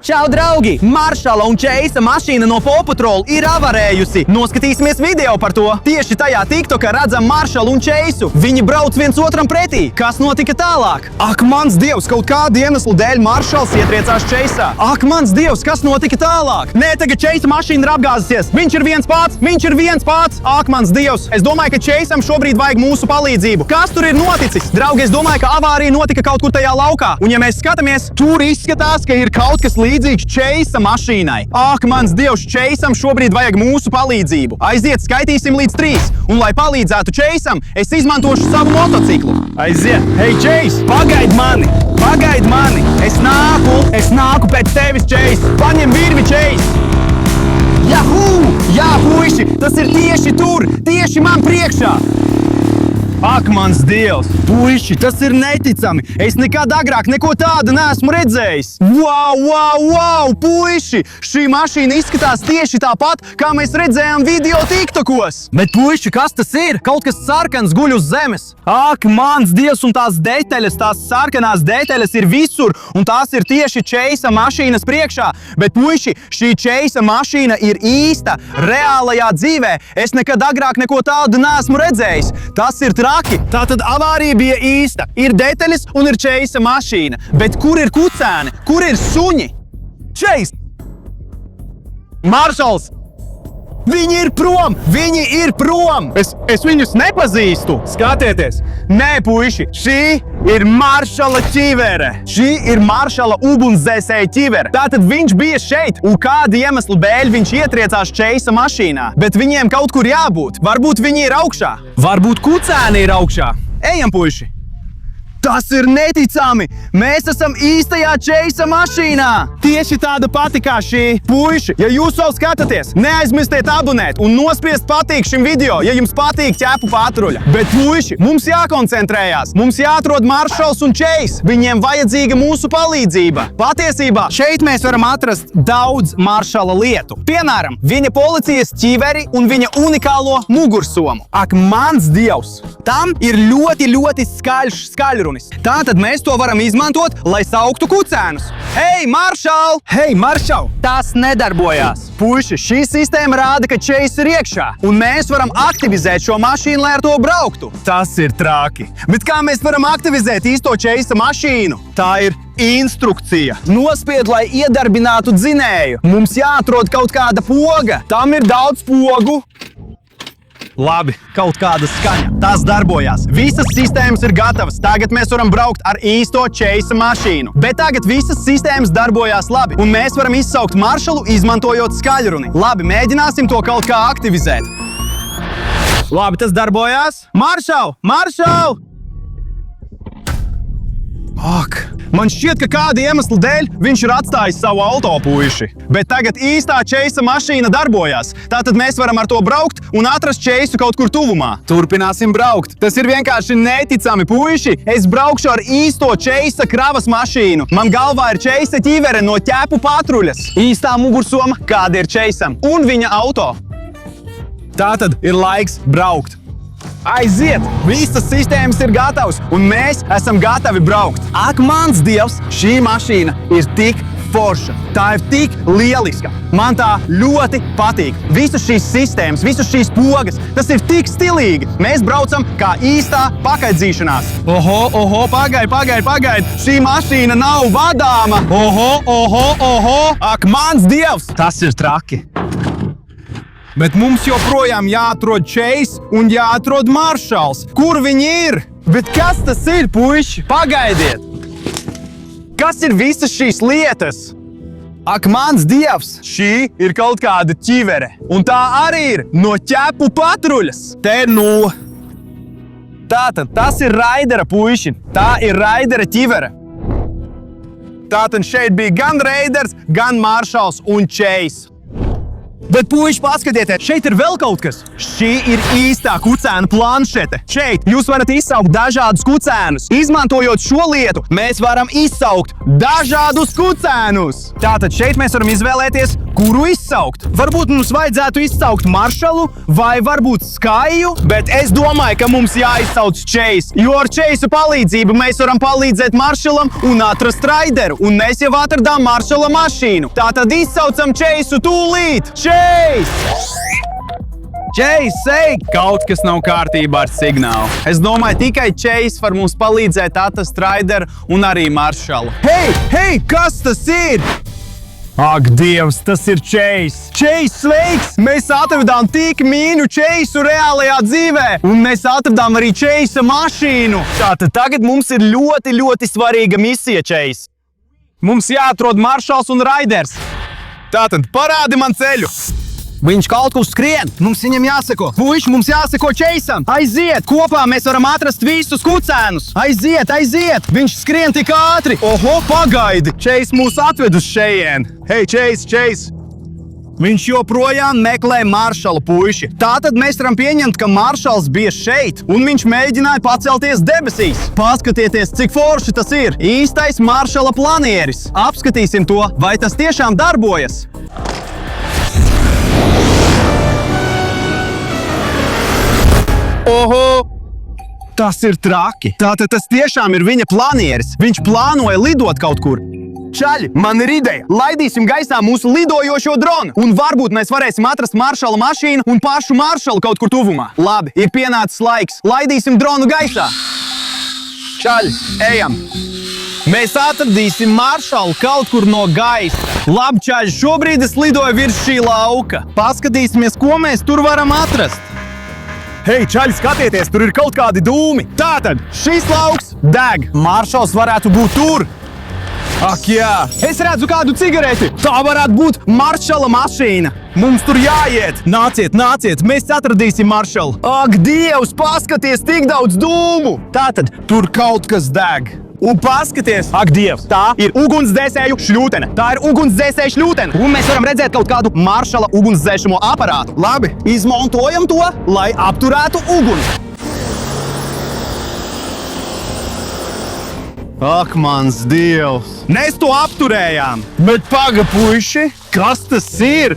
Čau, draugi! Maršala un Čeisa mašīna no Paw Patrol ir avarējusi. Noskatīsimies video par to. Tieši tajā TikTokā redzam Maršalu un Čeisu. Viņi brauc viens otram pretī. Kas notika tālāk? Ak, mans Dievs, kaut kāda iemesla dēļ Maršals ietriecās Čeisā. Ak, mans Dievs, kas notika tālāk? Nē, tagad Čeisa mašīna ir apgāzusies. Viņš ir viens pats. Ak, mans Dievs, es domāju, ka Čeisam šobrīd vajag mūsu palīdzību. Kas tur ir noticis? Draugi, es domāju, ka avārija notika kaut kur tajā laukā. Un ja mēs skatāmies, tur izskatās, ka ir kaut kas līdzīgs Čeisa mašīnai. Ak, mans Dievs, Čeisam šobrīd vajag mūsu palīdzību. Aiziet, skaitīsim līdz 3. Un, lai palīdzētu Čeisam, es izmantošu savu motociklu. Aiziet! Hei, Čeis! Pagaid mani! Es nāku pēc tevis, Čeis! Paņem virvi, Čeis! Jahū! Jā, puiši! Tas ir tieši tur! Tieši man priekšā! Ak, mans Dievs! Puiši, tas ir neticami! Es nekad agrāk neko tādu neesmu redzējis! Wow! Puiši! Šī mašīna izskatās tieši tāpat, kā mēs redzējām video TikTokos! Bet, puiši, kas tas ir? Kaut kas sarkans guļ uz zemes! Ak, mans Dievs! Un tās detaļas, tās sarkanās detaļas ir visur! Un tās ir tieši Čeisa mašīnas priekšā! Bet, puiši, šī Čeisa mašīna ir īsta, reālajā dzīvē! Es nekad agrāk neko tādu neesmu redzējis! Tas ir traki! Tātad avārija bija īsta. Ir detaļas un ir Čeisa mašīna. Bet kur ir kucēni? Kur ir suņi? Čeis! Maršals! Viņi ir prom! Es viņus nepazīstu! Skatieties! Nē, puiši! Šī ir Maršala ķivere! Šī ir Maršala ugunsdzēsēja ķivere! Tātad viņš bija šeit, un kāda iemesla dēļ viņš ietriecās Čeisa mašīnā. Bet viņiem kaut kur jābūt. Varbūt viņi ir augšā. Varbūt kucēni ir augšā. Ejam, puiši! Tas ir neticami! Mēs esam īstajā Čeisa mašīnā! Tieši tāda pati kā šī. Puiši, ja jūs jau skatāties, neaizmirstiet abonēt un nospiest patīk šim video, ja jums patīk ķepu patruļa. Bet, puiši, mums jākoncentrējās. Mums jāatrod Maršals un Čeis. Viņiem vajadzīga mūsu palīdzība. Patiesībā, šeit mēs varam atrast daudz Maršala lietu. Piemēram, viņa policijas ķiveri un viņa unikālo mugursomu. Ak, mans Dievs! Tam ir ļoti skaļrunis. Tātad mēs to varam izmantot, lai sauktu kucēnus. Hei, Maršal! Tas nedarbojās. Puiši, šī sistēma rāda, ka Čeis ir iekšā, un mēs varam aktivizēt šo mašīnu, lai ar to brauktu. Tas ir traki. Bet kā mēs varam aktivizēt īsto Čeisa mašīnu? Tā ir instrukcija. Nospied, lai iedarbinātu dzinēju. Mums jāatrod kaut kāda poga. Tam ir daudz pogu. Labi, kaut kāda skaņa. Tas darbojās. Visas sistēmas ir gatavas. Tagad mēs varam braukt ar īsto Čeisa mašīnu. Bet tagad visas sistēmas darbojās labi. Un mēs varam izsaukt Maršalu, izmantojot skaļruni. Labi, mēģināsim to kaut kā aktivizēt. Labi, tas darbojās. Maršal! Ak, man šķiet, ka kāda iemesla dēļ viņš ir atstājis savu auto, puiši. Bet tagad īstā Čeisa mašīna darbojās. Tātad mēs varam ar to braukt un atrast Čeisu kaut kur tuvumā. Turpināsim braukt. Tas ir vienkārši neticami, puiši. Es braukšu ar īsto Čeisa kravas mašīnu. Man galvā ir Čeisa ķivere no ķepu patruļas. Īstā mugursoma, kāda ir Čeisam. Un viņa auto. Tātad ir laiks braukt. Aiziet! Visas sistēmas ir gatavas, un mēs esam gatavi braukt. Ak, mans Dievs! Šī mašīna ir tik forša. Tā ir tik lieliska. Man tā ļoti patīk. Visas šīs sistēmas, visas šīs pogas, tas ir tik stilīgi. Mēs braucam kā īstā pakaidzīšanās. Oho, pagaid. Šī mašīna nav vadāma. Oho. Ak, mans Dievs! Tas ir traki. Bet mums joprojām jāatrod Čeis un jāatrod Maršals. Kur viņi ir? Bet kas tas ir, puiši? Pagaidiet! Kas ir visas šīs lietas? Ak, mans Dievs! Šī ir kaut kāda ķivere. Un tā arī ir no ķepu patruļas. Tātad, tas ir Raidera, puiši. Tā ir Raidera ķivere. Tātad šeit bija gan Raiders, gan Maršals un Čeis. Bet, puiši, paskatieties, šeit ir vēl kaut kas. Šī ir īstā kucēna planšete. Šeit jūs varat izsaukt dažādus kucēnus. Izmantojot šo lietu, mēs varam izsaukt dažādus kucēnus. Tātad šeit mēs varam izvēlēties, Kuru izsaukt? Varbūt mums vajadzētu izsaukt Maršalu vai varbūt Skaju, bet es domāju, ka mums jāizsauc Chase, jo ar Chase'u palīdzību mēs varam palīdzēt Maršalam un atrast Raideru, un mēs jau atradām Maršala mašīnu. Tātad izsaucam Chase'u tūlīt! Chase! Chase, ej! Kaut kas nav kārtībā ar signālu. Es domāju, tikai Chase var mums palīdzēt atrast Raideru un arī Maršalu. Hei, kas tas ir? Ak, Dievs, tas ir Chase! Chase, sveiks! Mēs atradām tik mīnu Chase'u reālajā dzīvē, un mēs atradām arī Chase'a mašīnu. Tātad tagad mums ir ļoti svarīga misija, Chase. Mums jāatrod Maršals un Raiders. Tātad parādi man ceļu! Viņš kaut kur skrien! Mums viņam jāseko! Puiši, mums jāseko Chase'am! Aiziet! Kopā mēs varam atrast visus kucēnus! Aiziet! Viņš skrien tik ātri! Oho, pagaidi! Chase mūs atved uz šejien! Hei, Chase! Viņš joprojām meklē Maršalu, puiši. Tātad mēs varam pieņemt, ka Maršals bija šeit, un viņš mēģināja pacelties debesīs. Paskatieties, cik forši tas ir! Īstais Maršala planieris! Apskatīsim to, vai tas tiešām darbojas! Oho! Tas ir traki. Tātad tas tiešām ir viņa planieris. Viņš plānoja lidot kaut kur. Čaļi, man ir ideja. Laidīsim gaisā mūsu lidojošo dronu. Un varbūt mēs varēsim atrast Maršala mašīnu un pašu Maršalu kaut kur tuvumā. Labi, ir pienācis laiks. Laidīsim dronu gaisā. Čaļi, ejam. Mēs atradīsim Maršalu kaut kur no gaisa. Labi, čaļi, šobrīd es lidoju virs šī lauka. Paskatīsimies, ko mēs tur varam atrast. Hei, čaļi, skatieties, tur ir kaut kādi dūmi. Tātad, šis lauks deg. Maršals varētu būt tur. Ak, jā. Es redzu kādu cigareti. Tā varētu būt Maršala mašīna. Mums tur jāiet. Nāciet, mēs atradīsim Maršalu. Ak, Dievs, paskaties, tik daudz dūmu. Tātad, tur kaut kas deg. Un paskaties, ak, Dievs, tā ir ugunsdzēsēju šļūtene. Tā ir ugunsdzēsēju šļūtene. Un mēs varam redzēt kaut kādu Maršala ugunsdzēšamo aparātu. Labi, izmantojam to, lai apturētu uguni. Ak, mans Dievs! Mēs to apturējām! Bet paga, puiši, kas tas ir?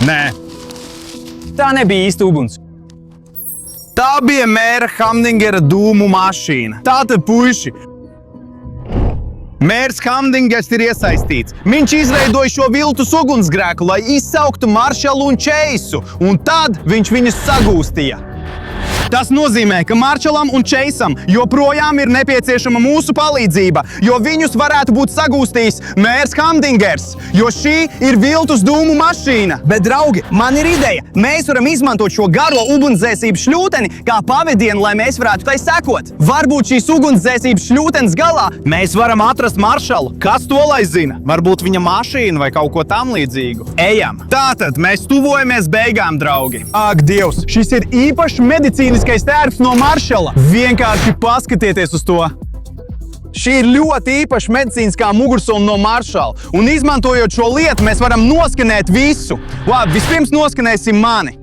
Nē, tā nebija īsta uguns. Tā bija mēra Hamdingera dūmu mašīna. Tātad, puiši, mērs Hamdingers ir iesaistīts. Viņš izveidoja šo viltus ugunsgrēku, lai izsauktu Maršalu un Chase'u, un tad viņš viņus sagūstīja. Tas nozīmē, ka Maršalam un Chase'am joprojām ir nepieciešama mūsu palīdzība, jo viņus varētu būt sagūstījis mērs Hamdingers, jo šī ir viltus dūmu mašīna. Bet, draugi, man ir ideja. Mēs varam izmantot šo garo ugunsdzēsības šļūteni kā pavadienu, lai mēs varētu tai sekot. Varbūt šīs ugunsdzēsības šļūtenes galā mēs varam atrast Maršalu. Kas to lai zina? Varbūt viņa mašīna vai kaut ko tam līdzīgu. Ejam! Tātad, mēs tuvojamies beigām, draugi. Ak, Dievs, šis ir īpašs medicīniskais tērps no Maršala. Vienkārši paskatieties uz to. Šī ir ļoti īpaša medicīniskā mugursoma no Maršala. Un izmantojot šo lietu, mēs varam noskanēt visu. Labi, vispirms noskanēsim mani.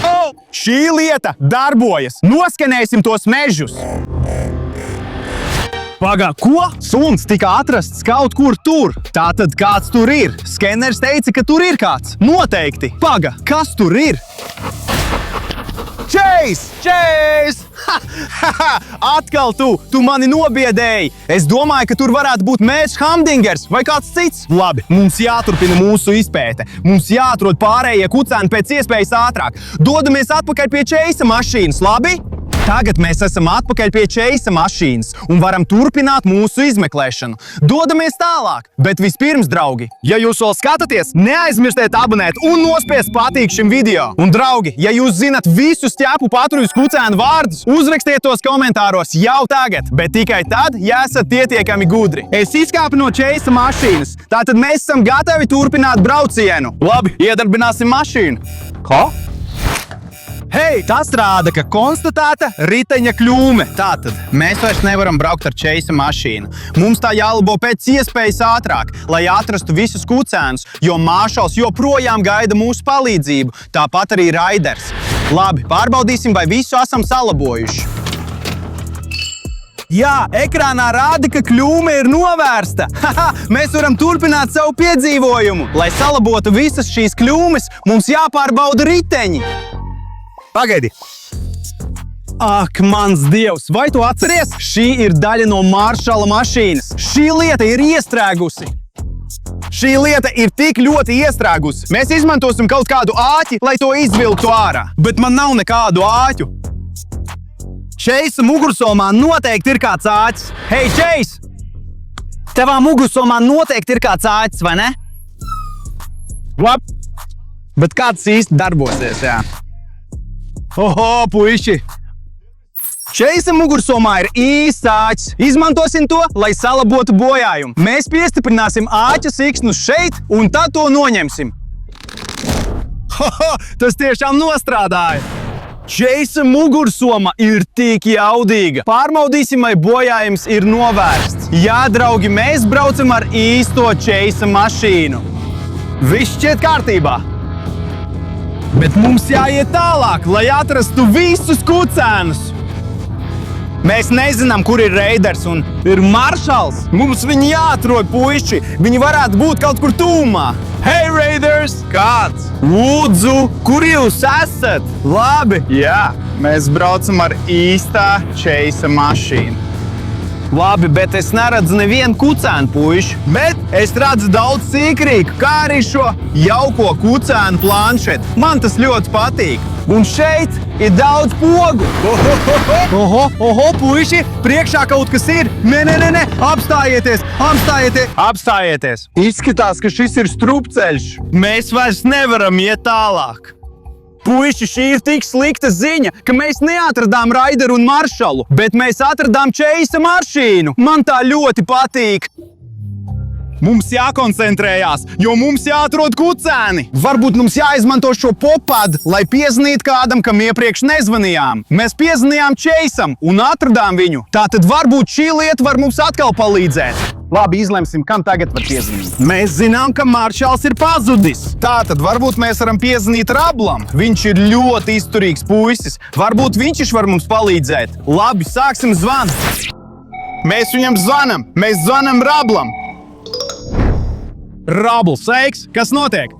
Oh, šī lieta darbojas. Noskanēsim tos mežus. Pagā, ko? Suns tika atrasts kaut kur tur. Tātad kāds tur ir? Skeners teica, ka tur ir kāds. Noteikti. Pagā, kas tur ir? Chase! Atkal tu mani nobiedēji. Es domāju, ka tur varētu būt mērs Hamdingers vai kāds cits. Labi, mums jāturpina mūsu izpēte. Mums jāatrod pārējie kucēni pēc iespējas ātrāk. Dodamies atpakaļ pie Chase'a mašīnas, labi? Tagad mēs esam atpakaļ pie Chase'a mašīnas un varam turpināt mūsu izmeklēšanu. Dodamies tālāk, bet vispirms, draugi, ja jūs vēl skatāties, neaizmirstiet abonēt un nospiest patīk šim video. Un, draugi, ja jūs zinat visus ķēpu patruļas kucēnu vārdus, uzrakstiet tos komentāros jau tagad, bet tikai tad, ja esat pietiekami gudri. Es izkāpu no Chase'a mašīnas, tātad mēs esam gatavi turpināt braucienu. Labi, iedarbināsim mašīnu. Ko? Hei, tas rāda, ka konstatēta riteņa kļūme. Tātad, mēs vairs nevaram braukt ar Chase'a mašīnu. Mums tā jālabo pēc iespējas ātrāk, lai atrastu visus kucēnus, jo Maršals joprojām gaida mūsu palīdzību, tāpat arī Raiders. Labi, pārbaudīsim, vai visu esam salabojuši. Jā, ekrānā rāda, ka kļūme ir novērsta. Haha, mēs varam turpināt savu piedzīvojumu. Lai salabotu visas šīs kļūmes, mums jāpārbauda riteņi. Pagaidi! Ak, mans dievs, vai tu atceries? Šī ir daļa no Maršala mašīnas. Šī lieta ir iestrēgusi. Šī lieta ir tik ļoti iestrēgusi. Mēs izmantosim kaut kādu āķi, lai to izvilktu ārā. Bet man nav nekādu āķu. Čeisa mugursomā noteikti ir kāds āķis. Hei, Čeis! Tevā mugursomā noteikti ir kāds āķis, vai ne? Labi. Bet kāds īsti darbosies, jā? Oho, puiši! Čeisa mugursomā ir īsts āķis. Izmantosim to, lai salabotu bojājumu. Mēs piestiprināsim āķa siksnu šeit un tad to noņemsim. Hoho, tas tiešām nostrādāja! Čeisa mugursoma ir tik jaudīga. Pārbaudīsim, vai bojājums ir novērsts. Jā, draugi, mēs braucam ar īsto Čeisa mašīnu. Viss šķiet kārtībā. Bet mums jāiet tālāk, lai atrastu visus kucēnus. Mēs nezinām, kur ir Reiders un ir Maršals. Mums viņi jāatrod, puiši. Viņi varētu būt kaut kur tūmā. Hei, Reiders! Kāds? Lūdzu, kur jūs esat? Labi. Jā, mēs braucam ar īstā Čeisa mašīnu. Labi, bet es neredzu nevienu kucēnu, puiši. Bet es redzu daudz sīkrīku, kā arī šo jauko kucēnu planšetu. Man tas ļoti patīk. Un šeit ir daudz pogu. Oho, puiši, priekšā kaut kas ir. Nē, apstājieties, apstājieties. Izskatās, ka šis ir strupceļš. Mēs vairs nevaram iet tālāk. Puiši, šī ir tik slikta ziņa, ka mēs neatradām Raideru un Maršalu, bet mēs atradām Čeisa mašīnu. Man tā ļoti patīk. Mums jākoncentrējās, jo mums jāatrod kucēni. Varbūt mums jāizmanto šo popadu, lai piezvanītu kādam, kam iepriekš nezvanījām. Mēs piezvanījām Čeisam un atradām viņu. Tātad varbūt šī lieta var mums atkal palīdzēt. Labi, izlemsim, kam tagad var piezvanīt. Mēs zinām, ka Maršals ir pazudis. Tātad varbūt mēs varam piezvanīt Rablam. Viņš ir ļoti izturīgs puisis. Varbūt viņš var mums palīdzēt. Labi, sāksim zvanu. Mēs viņam zvanam. Mēs zvanam Rablam. Rabl, sveiks! Kas notiek?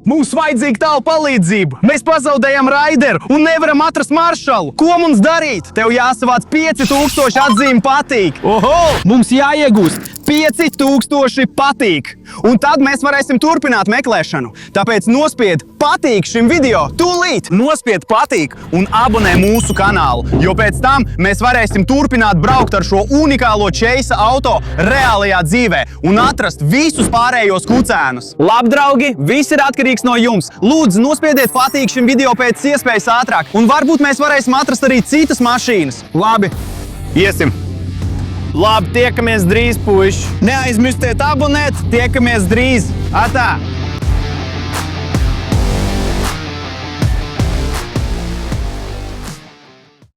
Mums vajadzīga tava palīdzība. Mēs pazaudējām Raideru un nevaram atrast Maršalu. Ko mums darīt? Tev jāsavāc 5000 atzīmi patīk. Oho! Mums jāiegūst 5000 patīk. Un tad mēs varēsim turpināt meklēšanu. Tāpēc nospied patīk šim video tūlīt. Nospied patīk un abonē mūsu kanālu, jo pēc tam mēs varēsim turpināt braukt ar šo unikālo Čeisa auto reālajā dzīvē un atrast visus pārējos kucēnus. Labi, draugi, viss ir atkarīgs no jums. Lūdzu, nospiediet patīk šim video pēc iespējas ātrāk, un varbūt mēs varēsim atrast arī citas mašīnas. Labi, iesim. Labi, tiekamies drīz, puiši. Neaizmirstiet abonēt, tiekamies drīz. Atā!